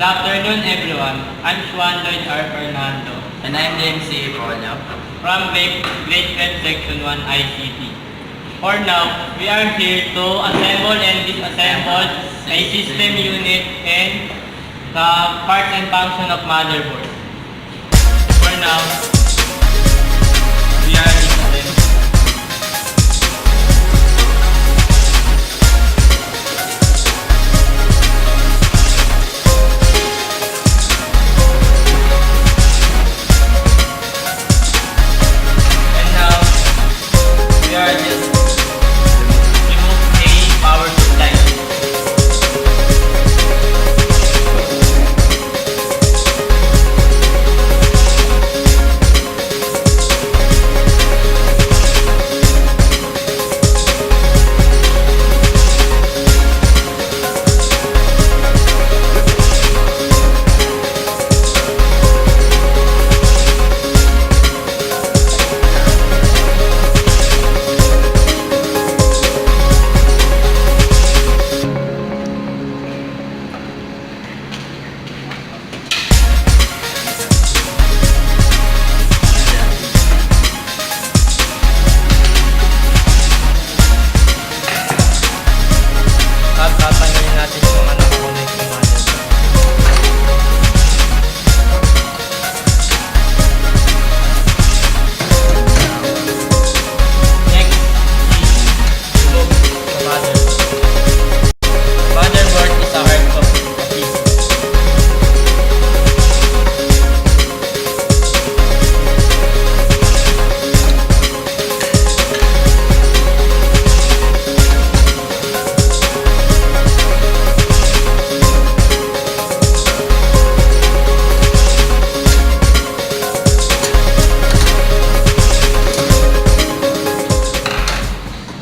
Good afternoon, everyone. I'm Juan Lloyd R. Fernando And I'm MC Polio. from grade 12 Section 1 ICT. For now, we are here to assemble and disassemble a system unit and the parts and function of motherboard. For now, we are disassembling. And now, we are just remove a power supply. Tatanggalin natin yung mga nakakonect yung motherboard. Next is remove the motherboard. Motherboard is a heart of a PC.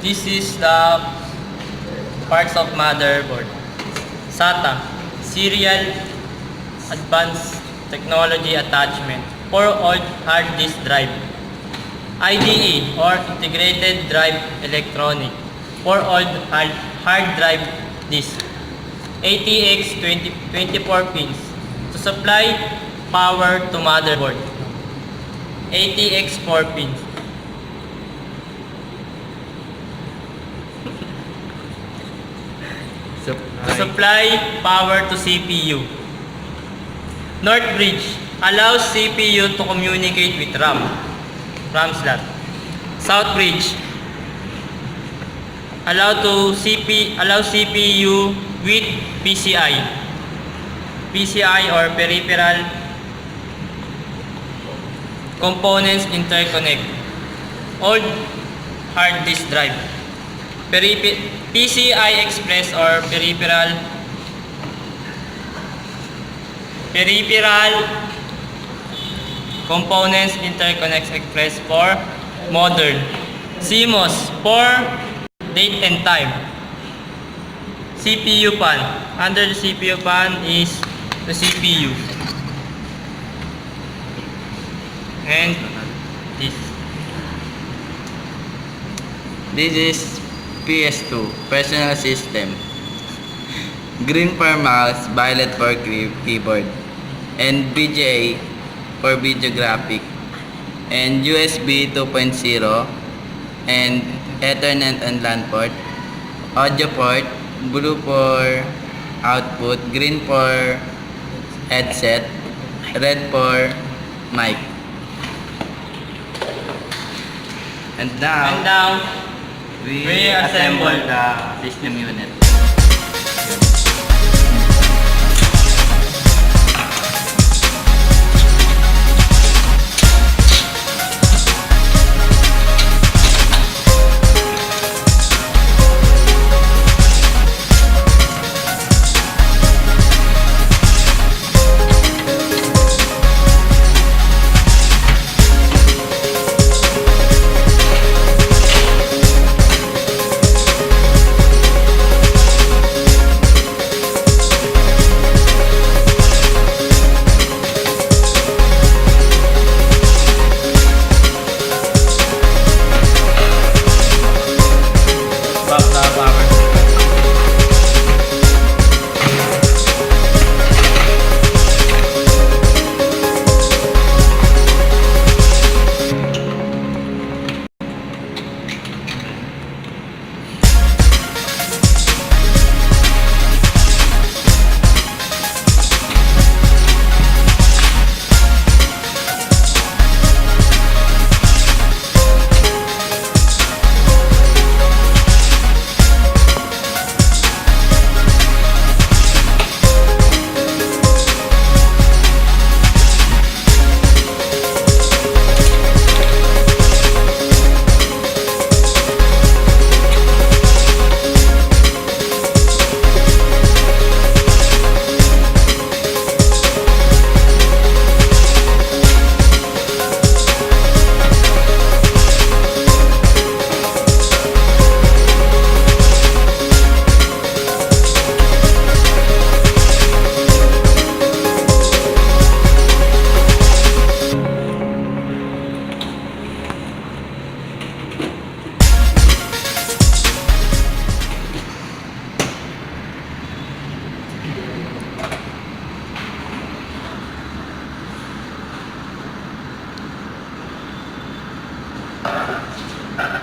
This is the parts of motherboard. SATA, Serial Advanced Technology Attachment for old hard disk drive. IDE or Integrated Drive Electronic for old hard drive disk. ATX 24 pins to supply power to motherboard. ATX 4 pins. To supply power to CPU. North bridge allows CPU to communicate with RAM slot. South bridge allow CPU with PCI or peripheral components interconnect. Old hard disk drive. PCI Express or peripheral components interconnects express for modern. CMOS for date and time. CPU pan. Under the CPU pan is the CPU. And This is PS2, personal system. Green for mouse, violet for keyboard. And VGA for video graphic. And USB 2.0. And Ethernet and LAN port. Audio port, blue for output, green for headset, red for mic. And now, we assemble the system unit.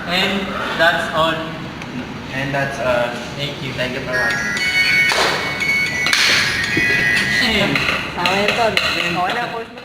And that's all. And that's Thank you. thank you for watching. Ayun. Sama yun, Tol. Okay na, post mo na.